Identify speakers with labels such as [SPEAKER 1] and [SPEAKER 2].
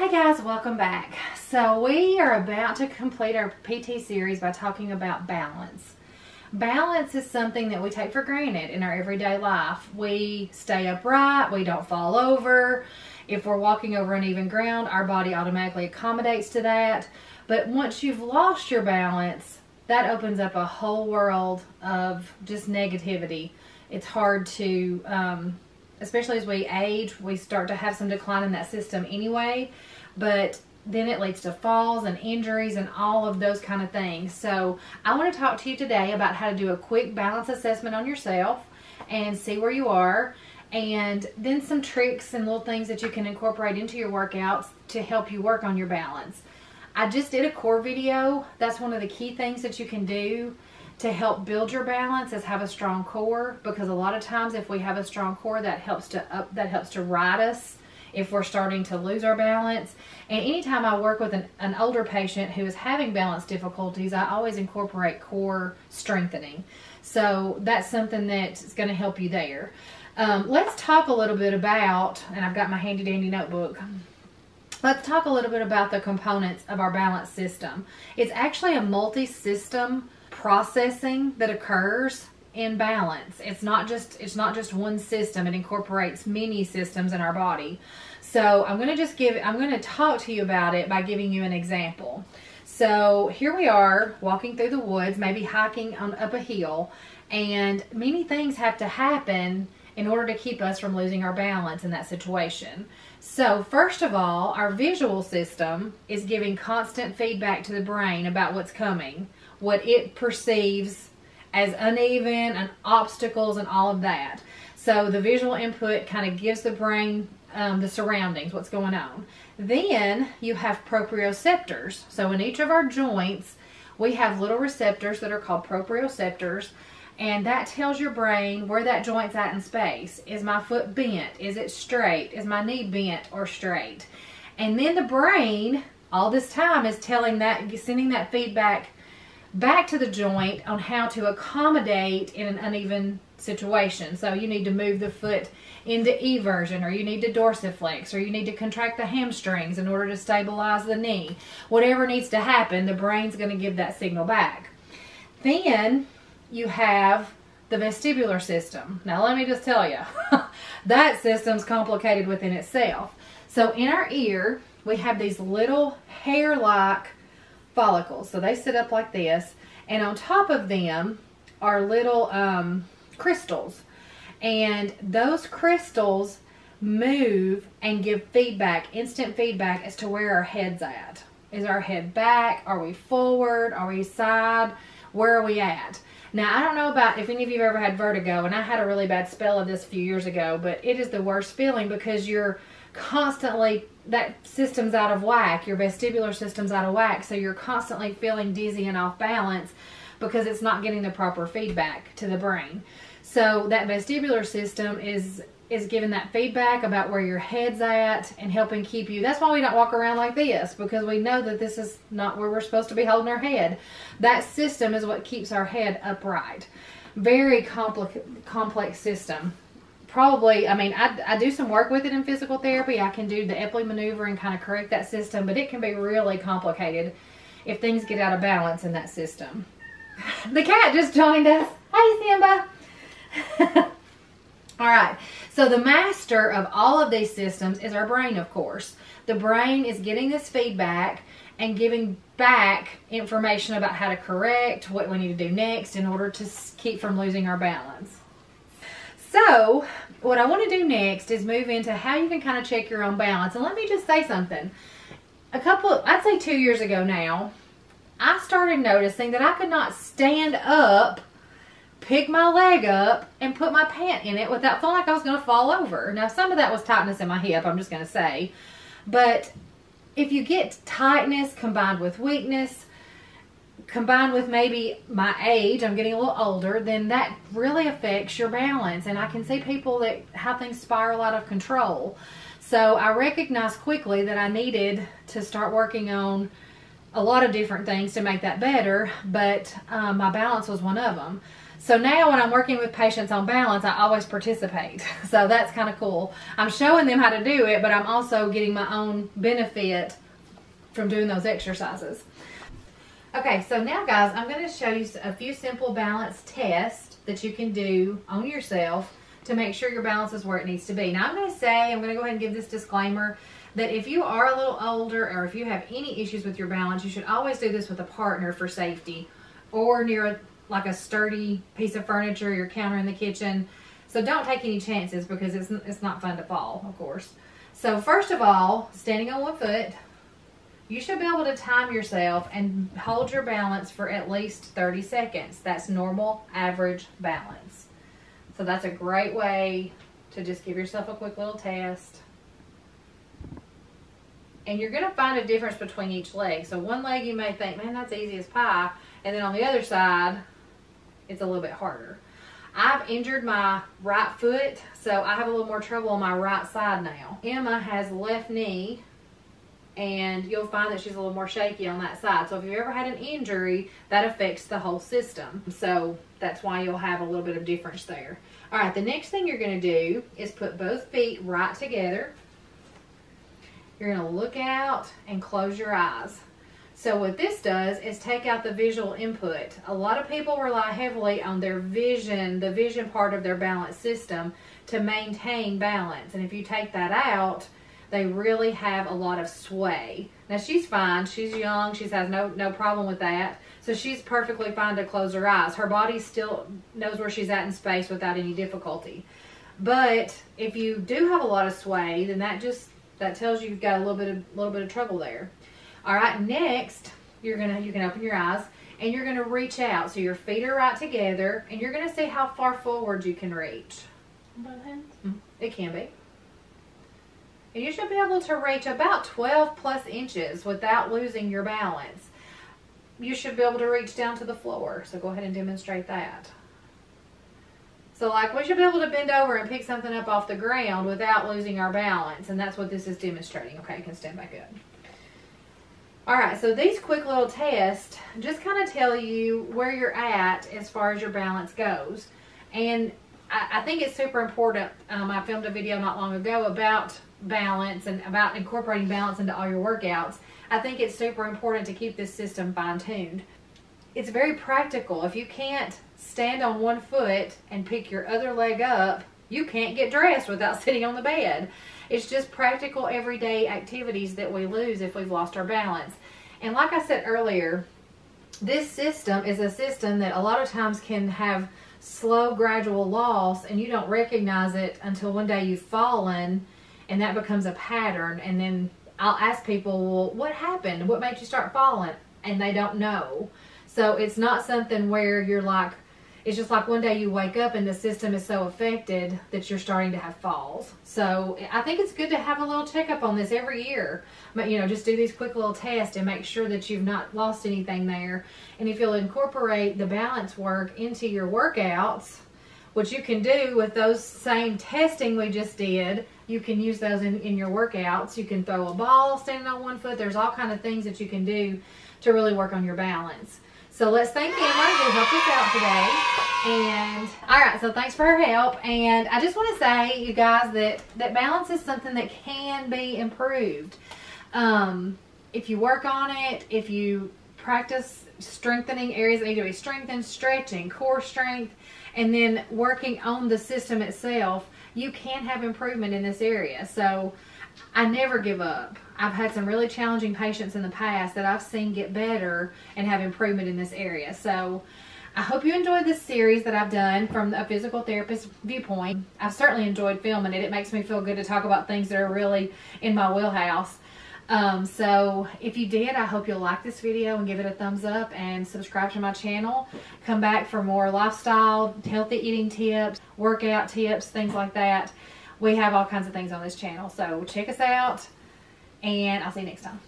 [SPEAKER 1] Hey guys, welcome back. So we are about to complete our PT series by talking about balance. Balance is something that we take for granted in our everyday life. We stay upright, we don't fall over. If we're walking over uneven ground, our body automatically accommodates to that. But once you've lost your balance, that opens up a whole world of just negativity. It's hard to, especially as we age, we start to have some decline in that system anyway, but then it leads to falls and injuries and all of those kind of things. So I want to talk to you today about how to do a quick balance assessment on yourself and see where you are, and then some tricks and little things that you can incorporate into your workouts to help you work on your balance. I just did a core video. That's one of the key things that you can do to help build your balance, is have a strong core, because a lot of times if we have a strong core, that helps to ride us if we're starting to lose our balance. And anytime I work with an older patient who is having balance difficulties, I always incorporate core strengthening. So that's something that's going to help you there. Let's talk a little bit about, and I've got my handy dandy notebook. Let's talk a little bit about the components of our balance system. It's actually a multi-system processing that occurs in balance. It's not just one system. It incorporates many systems in our body. So I'm going to talk to you about it by giving you an example. So here we are walking through the woods, maybe hiking up a hill, and many things have to happen in order to keep us from losing our balance in that situation. So first of all, our visual system is giving constant feedback to the brain about what's coming, what it perceives as uneven and obstacles and all of that. So the visual input kind of gives the brain the surroundings, what's going on. Then you have proprioceptors. So in each of our joints, we have little receptors that are called proprioceptors, and that tells your brain where that joint's at in space. Is my foot bent? Is it straight? Is my knee bent or straight? And then the brain, all this time, is sending that feedback back to the joint on how to accommodate in an uneven situation. So you need to move the foot into eversion, or you need to dorsiflex, or you need to contract the hamstrings in order to stabilize the knee. Whatever needs to happen, the brain's going to give that signal back. Then you have the vestibular system. Now let me just tell you, that system's complicated within itself. So in our ear, we have these little hair-like follicles. So they sit up like this, and on top of them are little crystals, and those crystals move and give feedback, instant feedback, as to where our head's at. Is our head back? Are we forward? Are we side? Where are we at? Now, I don't know about if any of you have ever had vertigo, and I had a really bad spell of this a few years ago, but it is the worst feeling, because you're constantly, that system's out of whack, your vestibular system's out of whack, so you're constantly feeling dizzy and off balance because it's not getting the proper feedback to the brain. So that vestibular system is giving that feedback about where your head's at and helping keep you. That's why we don't walk around like this, because we know that this is not where we're supposed to be holding our head. That system is what keeps our head upright. Very complex system. Probably, I mean, I do some work with it in physical therapy. I can do the Epley maneuver and kind of correct that system, but it can be really complicated if things get out of balance in that system. The cat just joined us. Hey, Simba. All right, so the master of all of these systems is our brain, of course. The brain is getting this feedback and giving back information about how to correct, what we need to do next in order to keep from losing our balance. So what I want to do next is move into how you can kind of check your own balance. And let me just say something. I'd say 2 years ago now, I started noticing that I could not stand up, pick my leg up, and put my pant in it without feeling like I was going to fall over. Now, some of that was tightness in my hip, I'm just going to say. But if you get tightness combined with weakness, combined with maybe my age, I'm getting a little older, then that really affects your balance. And I can see people that how things spiral out of control. So I recognized quickly that I needed to start working on a lot of different things to make that better, but my balance was one of them. So now when I'm working with patients on balance, I always participate. So that's kind of cool. I'm showing them how to do it, but I'm also getting my own benefit from doing those exercises. Okay, so now guys, I'm going to show you a few simple balance tests that you can do on yourself to make sure your balance is where it needs to be. Now I'm going to go ahead and give this disclaimer that if you are a little older or if you have any issues with your balance, you should always do this with a partner for safety or near like a sturdy piece of furniture, your counter in the kitchen. So don't take any chances because it's not fun to fall, of course. So first of all, standing on one foot, you should be able to time yourself and hold your balance for at least 30 seconds. That's normal, average balance. So that's a great way to just give yourself a quick little test. And you're going to find a difference between each leg. So one leg you may think, man, that's easy as pie. And then on the other side, it's a little bit harder. I've injured my right foot, so I have a little more trouble on my right side now. Emma has left knee, and you'll find that she's a little more shaky on that side. So if you've ever had an injury, that affects the whole system. So that's why you'll have a little bit of difference there. All right, the next thing you're going to do is put both feet right together. You're going to look out and close your eyes. So what this does is take out the visual input. A lot of people rely heavily on their vision, the vision part of their balance system, to maintain balance. And if you take that out, they really have a lot of sway. Now she's fine. She's young. She has no problem with that. So she's perfectly fine to close her eyes. Her body still knows where she's at in space without any difficulty. But if you do have a lot of sway, then that tells you you've got a little bit of trouble there. All right, next, you can open your eyes and you're going to reach out. So your feet are right together and you're going to see how far forward you can reach.
[SPEAKER 2] Both hands?
[SPEAKER 1] It can be. And you should be able to reach about 12 plus inches without losing your balance. You should be able to reach down to the floor. So go ahead and demonstrate that. So like we should be able to bend over and pick something up off the ground without losing our balance. And that's what this is demonstrating. Okay, you can stand back up. All right, so these quick little tests just kind of tell you where you're at as far as your balance goes. And I think it's super important. I filmed a video not long ago about balance and about incorporating balance into all your workouts. I think it's super important to keep this system fine-tuned. It's very practical. If you can't stand on one foot and pick your other leg up, you can't get dressed without sitting on the bed. It's just practical everyday activities that we lose if we've lost our balance. And like I said earlier, this system is a system that a lot of times can have slow, gradual loss, and you don't recognize it until one day you've fallen, and that becomes a pattern. And then I'll ask people, well, what happened? What made you start falling? And they don't know. So it's not something where you're like, it's just like one day you wake up and the system is so affected that you're starting to have falls. So I think it's good to have a little checkup on this every year. But, you know, just do these quick little tests and make sure that you've not lost anything there. And if you'll incorporate the balance work into your workouts, which you can do with those same testing we just did, you can use those in your workouts. You can throw a ball standing on one foot. There's all kinds of things that you can do to really work on your balance. So let's thank Emma who helped us out today. And all right, so thanks for her help. And I just want to say, you guys, that balance is something that can be improved. If you work on it, if you practice strengthening areas that need to be strengthened, stretching, core strength, and then working on the system itself, you can have improvement in this area. So I never give up. I've had some really challenging patients in the past that I've seen get better and have improvement in this area. So I hope you enjoyed this series that I've done from a physical therapist viewpoint. I've certainly enjoyed filming it. It makes me feel good to talk about things that are really in my wheelhouse. So if you did, I hope you'll like this video and give it a thumbs up and subscribe to my channel. Come back for more lifestyle, healthy eating tips, workout tips, things like that. We have all kinds of things on this channel. So check us out, and I'll see you next time.